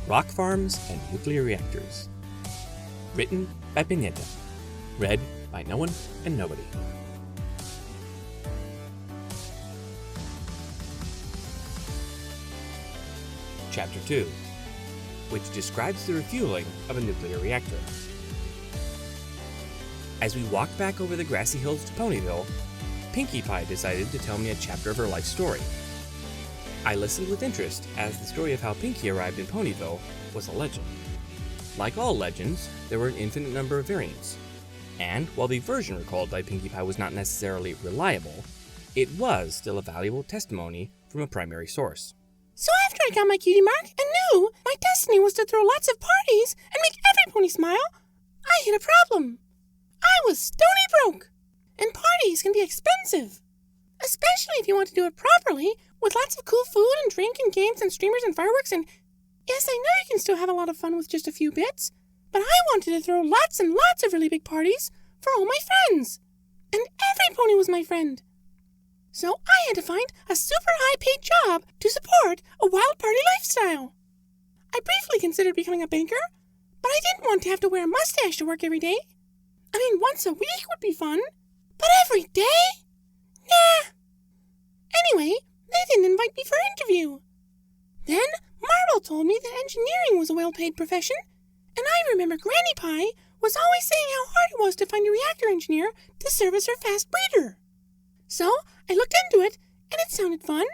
Rock Farms and Nuclear Reactors. Written by Pineta. Read by no one and nobody. Chapter 2, which describes the refueling of a nuclear reactor. As we walked back over the grassy hills to Ponyville, Pinkie Pie decided to tell me a chapter of her life story. I listened with interest, as the story of how Pinkie arrived in Ponyville was a legend. Like all legends, there were an infinite number of variants, and while the version recalled by Pinkie Pie was not necessarily reliable, it was still a valuable testimony from a primary source. So after I got my cutie mark and knew my destiny was to throw lots of parties and make every pony smile, I hit a problem. I was stony broke, and parties can be expensive, especially if you want to do it properly, with lots of cool food and drink and games and streamers and fireworks and... Yes, I know you can still have a lot of fun with just a few bits, but I wanted to throw lots and lots of really big parties for all my friends, and every pony was my friend. So I had to find a super high-paid job to support a wild party lifestyle. I briefly considered becoming a banker, but I didn't want to have to wear a mustache to work every day. I mean, once a week would be fun, but every day? Nah. Anyway, they didn't invite me for an interview. Then Marble told me that engineering was a well-paid profession, and I remember Granny Pie was always saying how hard it was to find a reactor engineer to service her fast breeder. So I looked into it, and it sounded fun.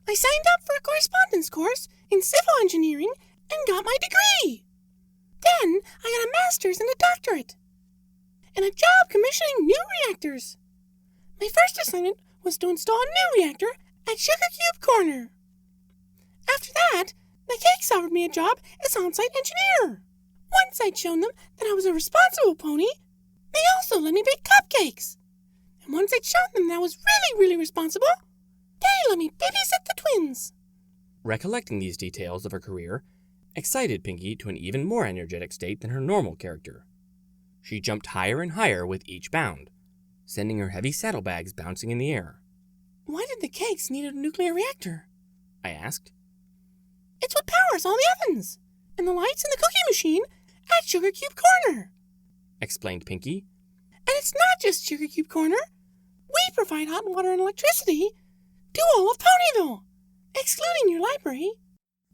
I signed up for a correspondence course in civil engineering and got my degree. Then I got a master's and a doctorate, and a job commissioning new reactors. My first assignment was to install a new reactor at Sugarcube Corner. After that, the Cakes offered me a job as on-site engineer. Once I'd shown them that I was a responsible pony, they also let me bake cupcakes. And once I'd shown them that I was really responsible, they let me babysit the twins. Recollecting these details of her career excited Pinkie to an even more energetic state than her normal character. She jumped higher and higher with each bound, sending her heavy saddlebags bouncing in the air. Why did the Cakes need a nuclear reactor? I asked. It's what powers all the ovens, and the lights in the cookie machine at Sugarcube Corner, explained Pinkie. And it's not just Sugarcube Corner. We provide hot water and electricity to all of Ponyville, excluding your library.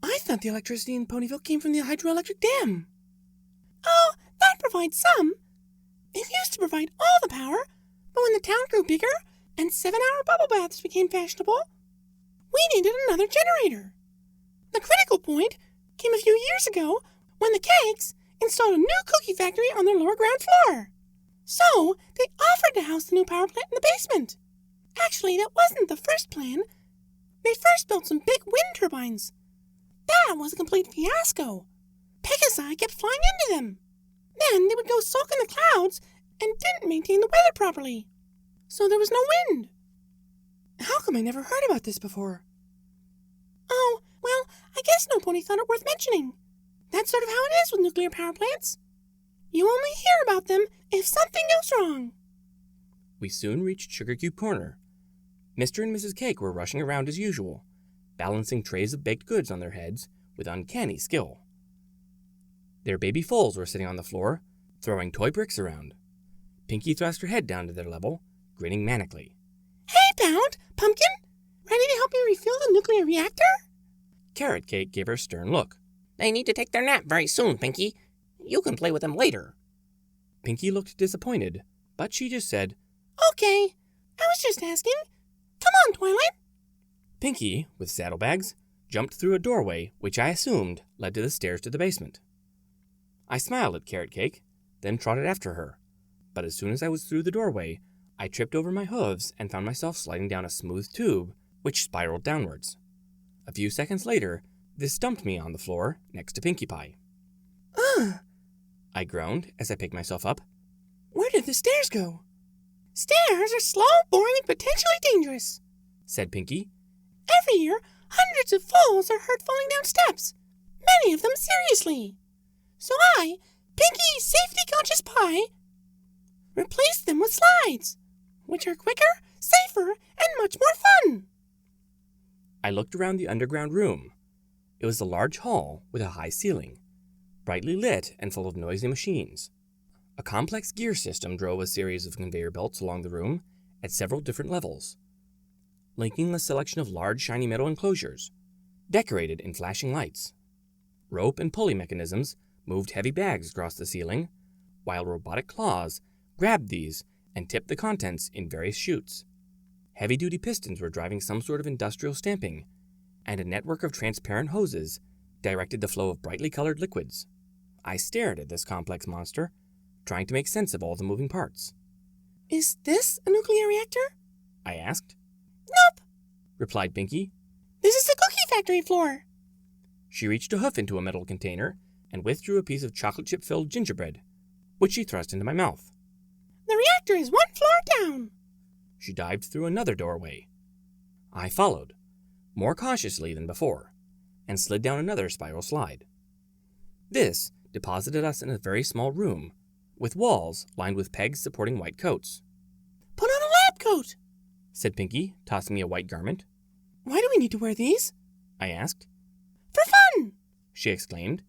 I thought the electricity in Ponyville came from the hydroelectric dam. Oh, that provides some. It used to provide all the power, but when the town grew bigger and 7-hour bubble baths became fashionable, we needed another generator. The critical point came a few years ago when the Cakes installed a new cookie factory on their lower ground floor. So they offered to house the new power plant in the basement. Actually, that wasn't the first plan. They first built some big wind turbines. That was a complete fiasco. Pegasi kept flying into them. Then they would go sulk in the clouds and didn't maintain the weather properly. So there was no wind. How come I never heard about this before? Oh, well, I guess no pony thought it worth mentioning. That's sort of how it is with nuclear power plants. You only hear about them if something goes wrong. We soon reached Sugarcube Corner. Mr. and Mrs. Cake were rushing around as usual, balancing trays of baked goods on their heads with uncanny skill. Their baby foals were sitting on the floor, throwing toy bricks around. Pinkie thrust her head down to their level, grinning manically. Hey, Pound! Pumpkin! Ready to help me refuel the nuclear reactor? Carrot Cake gave her a stern look. They need to take their nap very soon, Pinkie. You can play with them later. Pinkie looked disappointed, but she just said, Okay, I was just asking. Come on, Twilight. Pinkie, with saddlebags, jumped through a doorway which I assumed led to the stairs to the basement. I smiled at Carrot Cake, then trotted after her, but as soon as I was through the doorway, I tripped over my hooves and found myself sliding down a smooth tube which spiraled downwards. A few seconds later, this dumped me on the floor next to Pinkie Pie. Ugh, I groaned as I picked myself up. Where did the stairs go? Stairs are slow, boring, and potentially dangerous, said Pinkie. Every year, hundreds of foals are hurt falling down steps, many of them seriously. So I, Pinkie Safety-Conscious Pie, replaced them with slides, which are quicker, safer, and much more fun. I looked around the underground room. It was a large hall with a high ceiling, brightly lit and full of noisy machines. A complex gear system drove a series of conveyor belts along the room at several different levels, linking a selection of large shiny metal enclosures, decorated in flashing lights. Rope and pulley mechanisms moved heavy bags across the ceiling, while robotic claws grabbed these and tipped the contents in various chutes. Heavy-duty pistons were driving some sort of industrial stamping, and a network of transparent hoses directed the flow of brightly colored liquids. I stared at this complex monster, trying to make sense of all the moving parts. Is this a nuclear reactor? I asked. Nope, replied Pinkie. this is the cookie factory floor. She reached a hoof into a metal container and withdrew a piece of chocolate chip-filled gingerbread, which she thrust into my mouth. The reactor is 1 floor down. She dived through another doorway. I followed, more cautiously than before, and slid down another spiral slide. This deposited us in a very small room, with walls lined with pegs supporting white coats. Put on a lab coat, said Pinkie, tossing me a white garment. Why do we need to wear these? I asked. For fun, She exclaimed.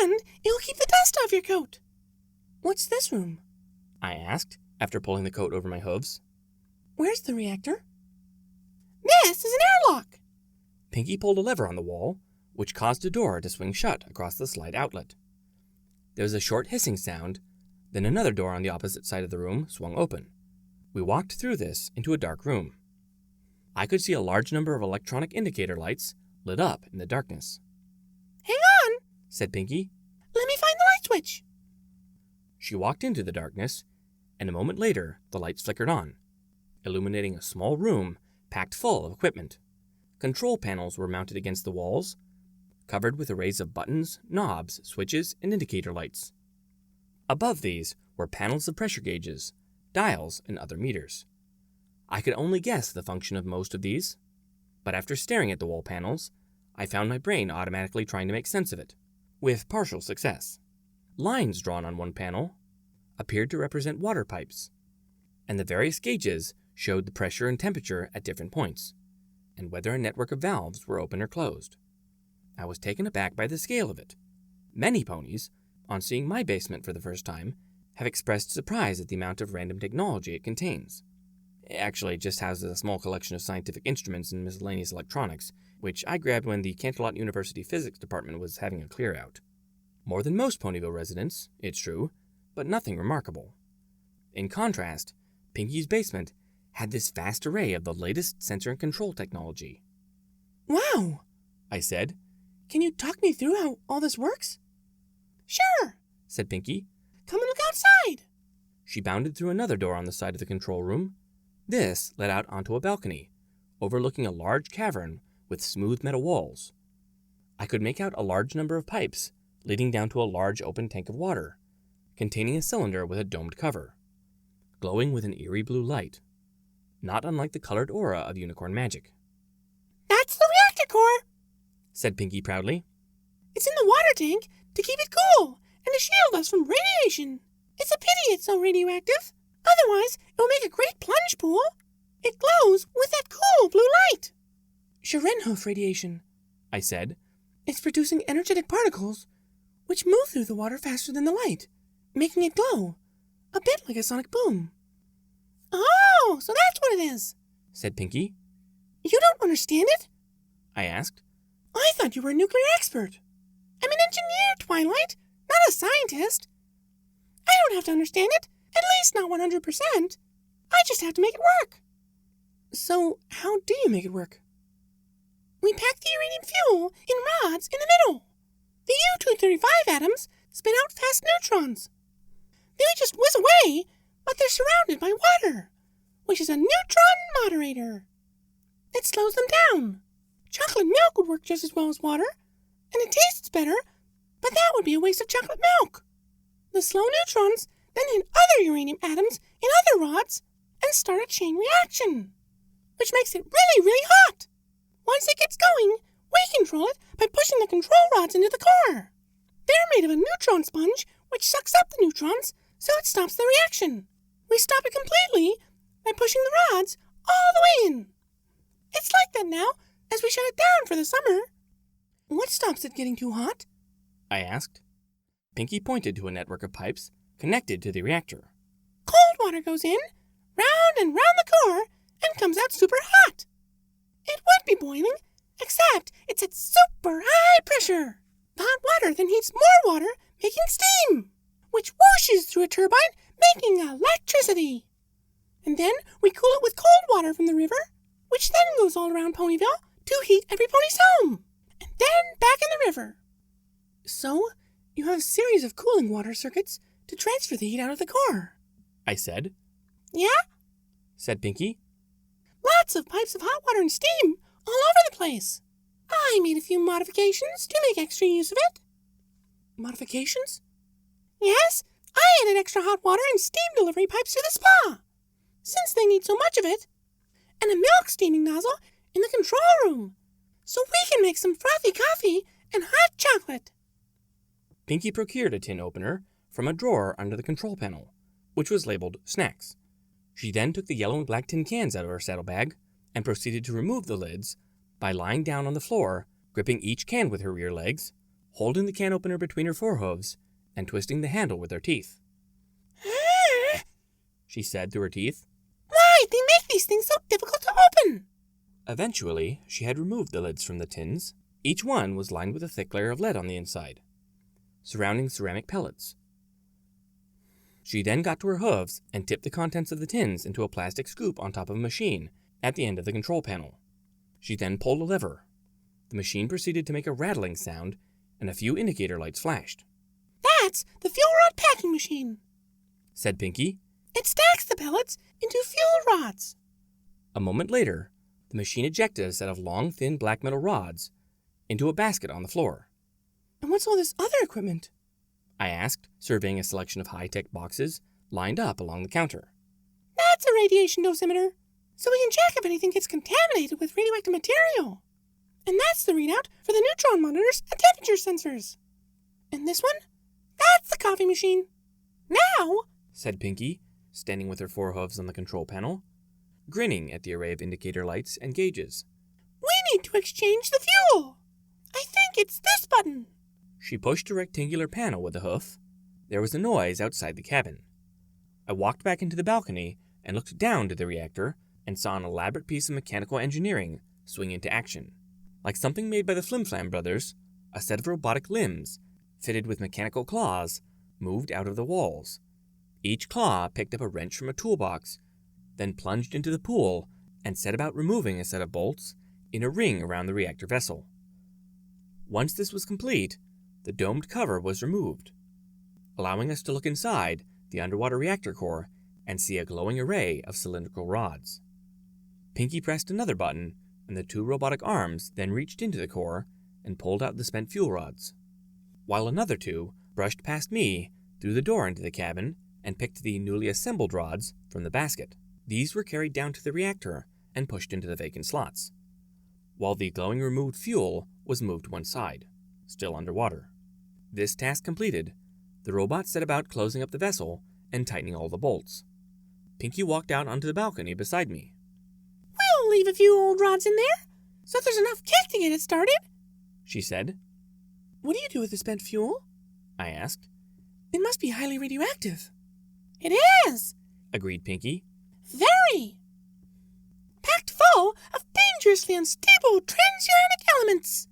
and it'll keep the dust off your coat. What's this room? I asked, after pulling the coat over my hooves. Where's the reactor? This is an airlock. Pinkie pulled a lever on the wall, which caused a door to swing shut across the slide outlet. There was a short hissing sound, then another door on the opposite side of the room swung open. We walked through this into a dark room. I could see a large number of electronic indicator lights lit up in the darkness. Hang on, Said Pinkie. let me find the light switch. She walked into the darkness, and a moment later the lights flickered on, illuminating a small room packed full of equipment. Control panels were mounted against the walls, covered with arrays of buttons, knobs, switches, and indicator lights. Above these were panels of pressure gauges, dials, and other meters. I could only guess the function of most of these, but after staring at the wall panels, I found my brain automatically trying to make sense of it, with partial success. Lines drawn on one panel appeared to represent water pipes, and the various gauges showed the pressure and temperature at different points, and whether a network of valves were open or closed. I was taken aback by the scale of it. Many ponies, on seeing my basement for the first time, have expressed surprise at the amount of random technology it contains. Actually, it just houses a small collection of scientific instruments and miscellaneous electronics, which I grabbed when the Canterlot University Physics Department was having a clear-out. More than most Ponyville residents, it's true, but nothing remarkable. In contrast, Pinkie's basement had this vast array of the latest sensor and control technology. Wow, I said. can you talk me through how all this works? Sure, Said Pinkie. come and look outside. She bounded through another door on the side of the control room. This led out onto a balcony, overlooking a large cavern with smooth metal walls. I could make out a large number of pipes leading down to a large open tank of water, containing a cylinder with a domed cover, glowing with an eerie blue light, not unlike the colored aura of unicorn magic. That's the reactor core. Said Pinkie proudly. It's in the water tank to keep it cool and to shield us from radiation. It's a pity it's so radioactive. Otherwise, it will make a great plunge pool. It glows with that cool blue light. Sharenhof radiation, I said. It's producing energetic particles which move through the water faster than the light, making it glow, a bit like a sonic boom. Oh, so that's what it is, Said Pinkie. You don't understand it? I asked. I thought you were a nuclear expert. I'm an engineer, Twilight, not a scientist. I don't have to understand it, at least not 100%. I just have to make it work. So, how do you make it work? We pack the uranium fuel in rods in the middle. The U-235 atoms spit out fast neutrons. They would just whiz away, but they're surrounded by water, which is a neutron moderator. It slows them down. Chocolate milk would work just as well as water, and it tastes better, but that would be a waste of chocolate milk. The slow neutrons then hit other uranium atoms in other rods and start a chain reaction, which makes it really, really hot. Once it gets going, we control it by pushing the control rods into the core. They're made of a neutron sponge, which sucks up the neutrons, so it stops the reaction. We stop it completely by pushing the rods all the way in. It's like that now, as we shut it down for the summer. What stops it getting too hot? I asked. Pinkie pointed to a network of pipes connected to the reactor. Cold water goes in, round and round the core, and comes out super hot. It would be boiling, except it's at super high pressure. The hot water then heats more water, making steam, which whooshes through a turbine, making electricity. And then we cool it with cold water from the river, which then goes all around Ponyville to heat every pony's home, and then back in the river. So, you have a series of cooling water circuits to transfer the heat out of the core, I said. Yeah? Said Pinkie. Lots of pipes of hot water and steam all over the place. I made a few modifications to make extra use of it. Modifications? Yes, I added extra hot water and steam delivery pipes to the spa, since they need so much of it, and a milk steaming nozzle in the control room, so we can make some frothy coffee and hot chocolate. Pinkie procured a tin opener from a drawer under the control panel, which was labeled Snacks. She then took the yellow and black tin cans out of her saddlebag and proceeded to remove the lids by lying down on the floor, gripping each can with her rear legs, holding the can opener between her forehooves, and twisting the handle with her teeth. She said through her teeth. Why, they make these things so difficult to open? Eventually, she had removed the lids from the tins. Each one was lined with a thick layer of lead on the inside, surrounding ceramic pellets. She then got to her hooves and tipped the contents of the tins into a plastic scoop on top of a machine at the end of the control panel. She then pulled a lever. The machine proceeded to make a rattling sound, and a few indicator lights flashed. That's the fuel rod packing machine, said Pinkie. It stacks the pellets into fuel rods. A moment later, the machine ejected a set of long, thin black metal rods into a basket on the floor. And what's all this other equipment? I asked, surveying a selection of high-tech boxes lined up along the counter. That's a radiation dosimeter, so we can check if anything gets contaminated with radioactive material. And that's the readout for the neutron monitors and temperature sensors. And this one? That's the coffee machine. Now, said Pinkie, standing with her forehooves on the control panel, grinning at the array of indicator lights and gauges. We need to exchange the fuel. I think it's this button. She pushed a rectangular panel with a hoof. There was a noise outside the cabin. I walked back into the balcony and looked down to the reactor and saw an elaborate piece of mechanical engineering swing into action. Like something made by the Flim Flam brothers, a set of robotic limbs, fitted with mechanical claws, moved out of the walls. Each claw picked up a wrench from a toolbox, then plunged into the pool and set about removing a set of bolts in a ring around the reactor vessel. Once this was complete, the domed cover was removed, allowing us to look inside the underwater reactor core and see a glowing array of cylindrical rods. Pinkie pressed another button, and the two robotic arms then reached into the core and pulled out the spent fuel rods, while another two brushed past me through the door into the cabin and picked the newly assembled rods from the basket. These were carried down to the reactor and pushed into the vacant slots, while the glowing removed fuel was moved to one side, still underwater. This task completed, the robot set about closing up the vessel and tightening all the bolts. Pinkie walked out onto the balcony beside me. We'll leave a few old rods in there, so there's enough kick to get it started, she said. What do you do with the spent fuel? I asked. It must be highly radioactive. It is, agreed Pinkie. Very. Packed full of dangerously unstable transuranic elements.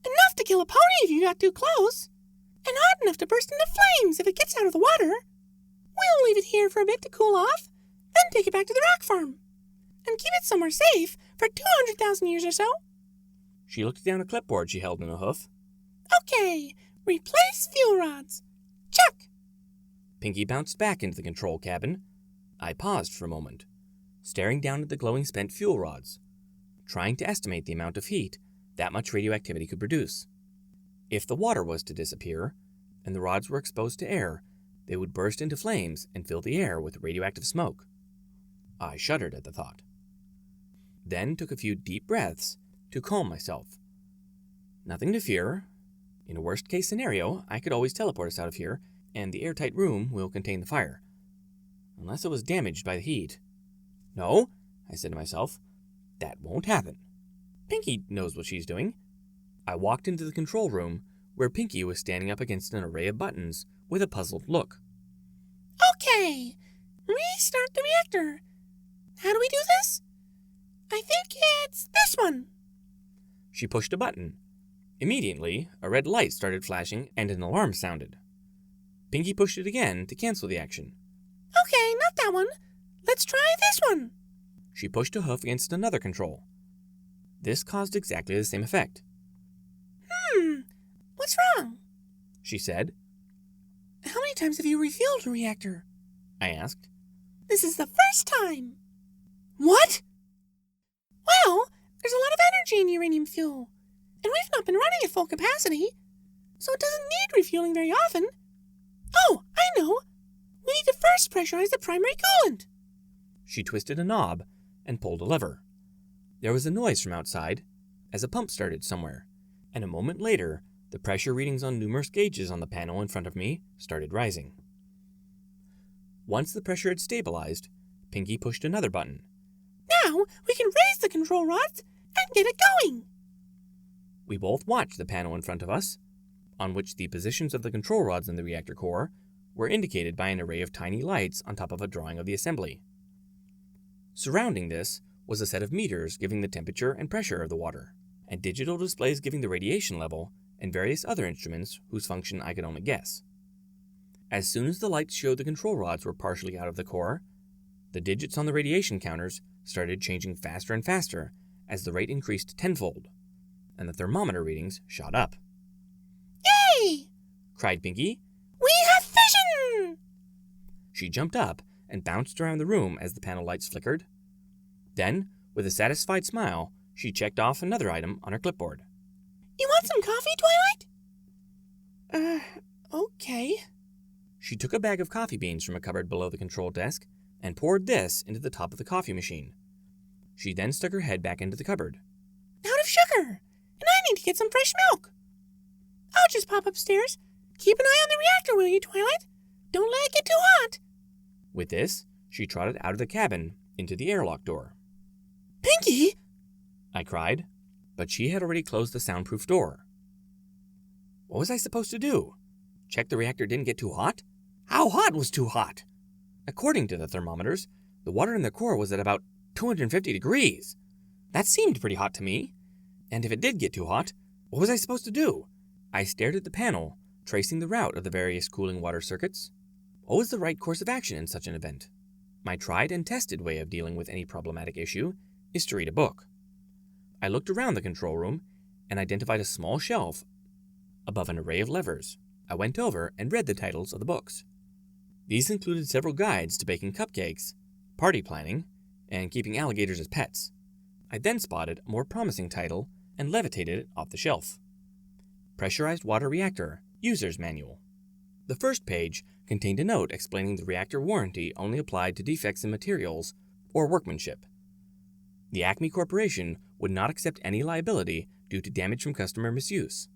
Enough to kill a pony if you got too close, and hot enough to burst into flames if it gets out of the water. We'll leave it here for a bit to cool off, then take it back to the rock farm, and keep it somewhere safe for 200,000 years or so. She looked down a clipboard she held in a hoof. Okay, replace fuel rods. Check. Pinkie bounced back into the control cabin. I paused for a moment, staring down at the glowing spent fuel rods, trying to estimate the amount of heat that much radioactivity could produce. If the water was to disappear, and the rods were exposed to air, they would burst into flames and fill the air with radioactive smoke. I shuddered at the thought, then took a few deep breaths to calm myself. Nothing to fear. In a worst-case scenario, I could always teleport us out of here, and the airtight room will contain the fire. Unless it was damaged by the heat. No, I said to myself, that won't happen. Pinkie knows what she's doing. I walked into the control room, where Pinkie was standing up against an array of buttons with a puzzled look. Okay, restart the reactor. How do we do this? I think it's this one. She pushed a button. Immediately, a red light started flashing and an alarm sounded. Pinkie pushed it again to cancel the action. Okay, not that one. Let's try this one. She pushed a hoof against another control. This caused exactly the same effect. What's wrong? She said. How many times have you refueled a reactor? I asked. This is the first time. What? Well, there's a lot of energy in uranium fuel, and we've not been running at full capacity, so it doesn't need refueling very often. Oh, I know. We need to first pressurize the primary coolant. She twisted a knob and pulled a lever. There was a noise from outside as a pump started somewhere, and a moment later, the pressure readings on numerous gauges on the panel in front of me started rising. Once the pressure had stabilized, Pinkie pushed another button. Now we can raise the control rods and get it going. We both watched the panel in front of us, on which the positions of the control rods in the reactor core were indicated by an array of tiny lights on top of a drawing of the assembly. Surrounding this was a set of meters giving the temperature and pressure of the water, and digital displays giving the radiation level, and various other instruments whose function I could only guess. As soon as the lights showed the control rods were partially out of the core, the digits on the radiation counters started changing faster and faster as the rate increased tenfold, and the thermometer readings shot up. Yay! Cried Pinkie. We have fission! She jumped up and bounced around the room as the panel lights flickered. Then, with a satisfied smile, she checked off another item on her clipboard. You want some coffee, Twilight? Okay. She took a bag of coffee beans from a cupboard below the control desk and poured this into the top of the coffee machine. She then stuck her head back into the cupboard. Out of sugar, and I need to get some fresh milk. I'll just pop upstairs. Keep an eye on the reactor, will you, Twilight? Don't let it get too hot. With this, she trotted out of the cabin into the airlock door. Pinkie! I cried, but she had already closed the soundproof door. What was I supposed to do? Check the reactor didn't get too hot? How hot was too hot? According to the thermometers, the water in the core was at about 250 degrees. That seemed pretty hot to me. And if it did get too hot, what was I supposed to do? I stared at the panel, tracing the route of the various cooling water circuits. What was the right course of action in such an event? My tried and tested way of dealing with any problematic issue is to read a book. I looked around the control room and identified a small shelf above an array of levers. I went over and read the titles of the books. These included several guides to baking cupcakes, party planning, and keeping alligators as pets. I then spotted a more promising title and levitated it off the shelf. Pressurized Water Reactor, User's Manual. The first page contained a note explaining the reactor warranty only applied to defects in materials or workmanship. The Acme Corporation would not accept any liability due to damage from customer misuse.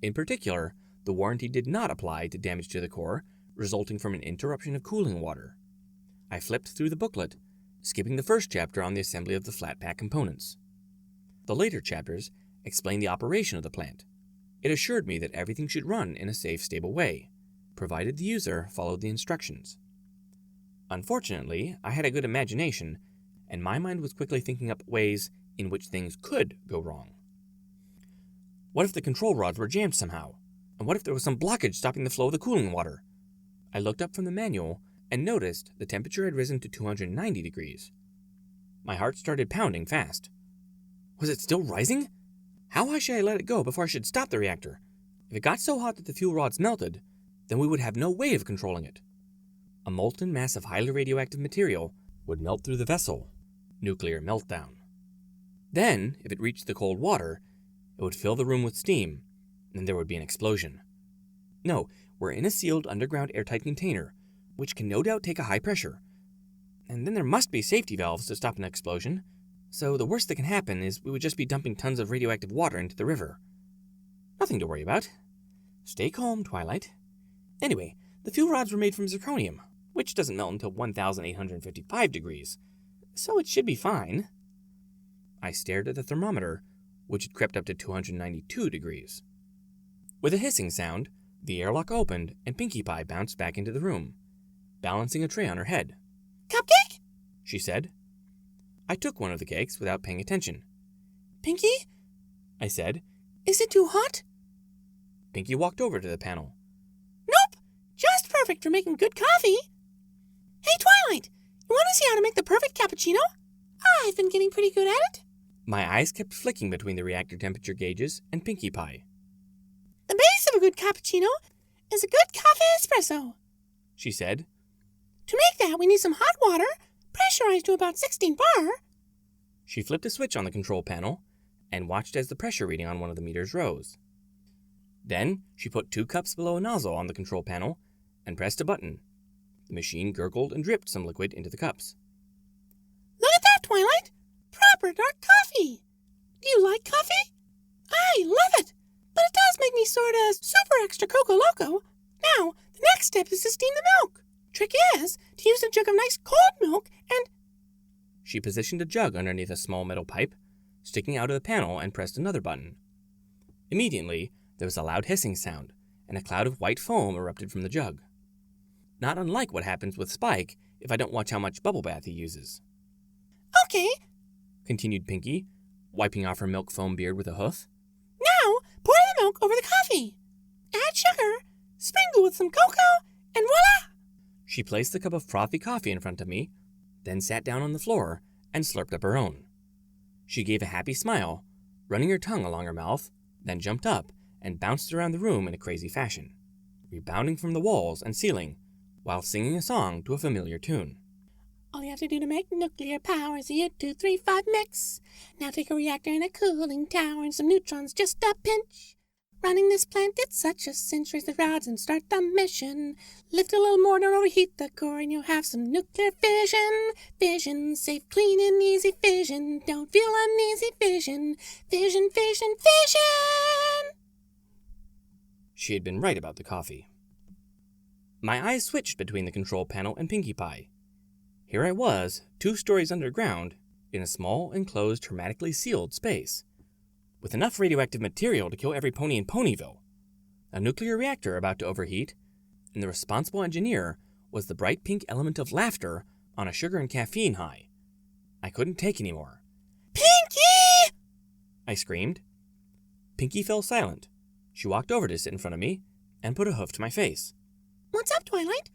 In particular, the warranty did not apply to damage to the core resulting from an interruption of cooling water. I flipped through the booklet, skipping the first chapter on the assembly of the flat pack components. The later chapters explained the operation of the plant. It assured me that everything should run in a safe, stable way, provided the user followed the instructions. Unfortunately, I had a good imagination, and my mind was quickly thinking up ways in which things could go wrong. What if the control rods were jammed somehow? And what if there was some blockage stopping the flow of the cooling water? I looked up from the manual and noticed the temperature had risen to 290 degrees. My heart started pounding fast. Was it still rising? How high should I let it go before I should stop the reactor? If it got so hot that the fuel rods melted, then we would have no way of controlling it. A molten mass of highly radioactive material would melt through the vessel. Nuclear meltdown. Then, if it reached the cold water, it would fill the room with steam, and there would be an explosion. No, we're in a sealed underground airtight container, which can no doubt take a high pressure. And then there must be safety valves to stop an explosion, so the worst that can happen is we would just be dumping tons of radioactive water into the river. Nothing to worry about. Stay calm, Twilight. Anyway, the fuel rods were made from zirconium, which doesn't melt until 1,855 degrees, so it should be fine. I stared at the thermometer, which had crept up to 292 degrees. With a hissing sound, the airlock opened and Pinkie Pie bounced back into the room, balancing a tray on her head. Cupcake? She said. I took one of the cakes without paying attention. Pinkie? I said. Is it too hot? Pinkie walked over to the panel. Nope! Just perfect for making good coffee. Hey, Twilight! You want to see how to make the perfect cappuccino? I've been getting pretty good at it. My eyes kept flicking between the reactor temperature gauges and Pinkie Pie. The base of a good cappuccino is a good coffee espresso, She said. To make that, we need some hot water, pressurized to about 16 bar. She flipped a switch on the control panel and watched as the pressure reading on one of the meters rose. Then she put 2 cups below a nozzle on the control panel and pressed a button. The machine gurgled and dripped some liquid into the cups. Look at that, Twilight! Proper dark coffee! Do you like coffee? I love it! But it does make me sorta super extra Coco Loco. Now, the next step is to steam the milk. Trick is to use a jug of nice cold milk and... She positioned a jug underneath a small metal pipe, sticking out of the panel, and pressed another button. Immediately, there was a loud hissing sound, and a cloud of white foam erupted from the jug. Not unlike what happens with Spike if I don't watch how much bubble bath he uses. Okay, Continued Pinkie, wiping off her milk foam beard with a hoof. now pour the milk over the coffee. Add sugar, sprinkle with some cocoa, and voila! She placed the cup of frothy coffee in front of me, then sat down on the floor and slurped up her own. She gave a happy smile, running her tongue along her mouth, then jumped up and bounced around the room in a crazy fashion, rebounding from the walls and ceiling while singing a song to a familiar tune. All you have to do to make nuclear power is a U-2-3-5 mix. Now take a reactor and a cooling tower and some neutrons, just a pinch. Running this plant, it's such a cinch. Raise the rods and start the mission. Lift a little more, don't overheat the core, and you'll have some nuclear fission. Fission, safe, clean, and easy fission. Don't feel uneasy fission. Fission, fission, fission! She had been right about the coffee. My eyes switched between the control panel and Pinkie Pie. Here I was, 2 stories underground, in a small, enclosed, hermetically sealed space, with enough radioactive material to kill every pony in Ponyville, a nuclear reactor about to overheat, and the responsible engineer was the bright pink element of laughter on a sugar and caffeine high. I couldn't take any more. Pinkie! I screamed. Pinkie fell silent. She walked over to sit in front of me and put a hoof to my face. What's up, Twilight?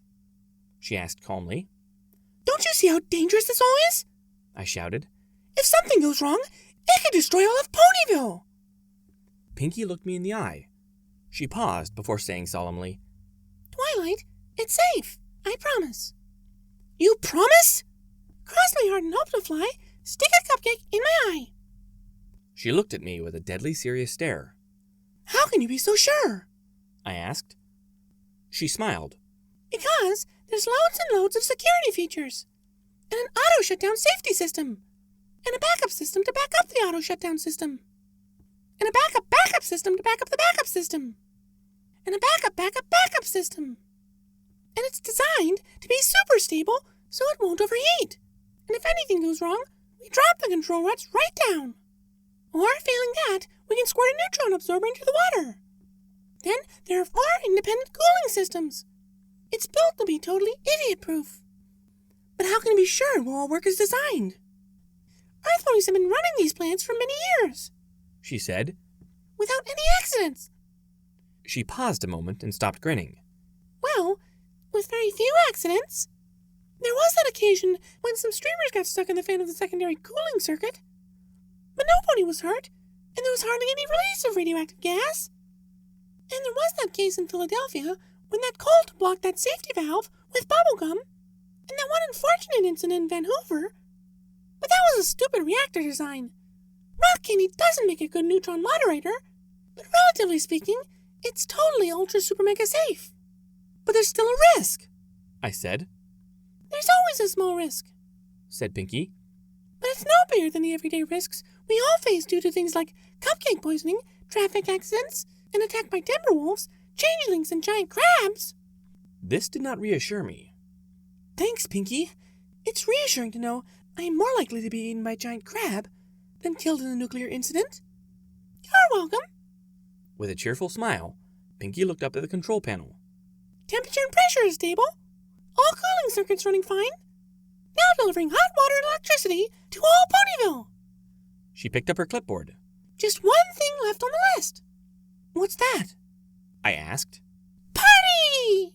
She asked calmly. Don't you see how dangerous this all is? I shouted. If something goes wrong, it could destroy all of Ponyville! Pinkie looked me in the eye. She paused before saying solemnly, Twilight, it's safe. I promise. You promise? Cross my heart and hope to fly. Stick a cupcake in my eye. She looked at me with a deadly serious stare. How can you be so sure? I asked. She smiled. Because there's loads and loads of security features. And an auto shutdown safety system. And a backup system to back up the auto shutdown system. And a backup system to back up the backup system. And a backup system. And it's designed to be super stable so it won't overheat. And if anything goes wrong, we drop the control rods right down. Or, failing that, we can squirt a neutron absorber into the water. Then there are 4 independent cooling systems. It's built to be totally idiot-proof. But how can we be sure it will all work as designed? Earth ponies have been running these plants for many years, She said. without any accidents. She paused a moment and stopped grinning. Well, with very few accidents. There was that occasion when some streamers got stuck in the fan of the secondary cooling circuit. But no pony was hurt, and there was hardly any release of radioactive gas. And there was that case in Philadelphia when that colt blocked that safety valve with bubblegum, and that one unfortunate incident in Vancouver. But that was a stupid reactor design. Rock candy doesn't make a good neutron moderator, but relatively speaking, it's totally ultra super mega safe. But there's still a risk. I said. There's always a small risk, Said Pinkie. but it's no bigger than the everyday risks we all face due to things like cupcake poisoning, traffic accidents, an attack by timber wolves, changelings, and giant crabs. This did not reassure me. Thanks, Pinkie. It's reassuring to know I am more likely to be eaten by a giant crab than killed in a nuclear incident. You're welcome. With a cheerful smile, Pinkie looked up at the control panel. Temperature and pressure is stable. All cooling circuits running fine. Now delivering hot water and electricity to all Ponyville. She picked up her clipboard. Just one thing left on the list. What's that? I asked. Party!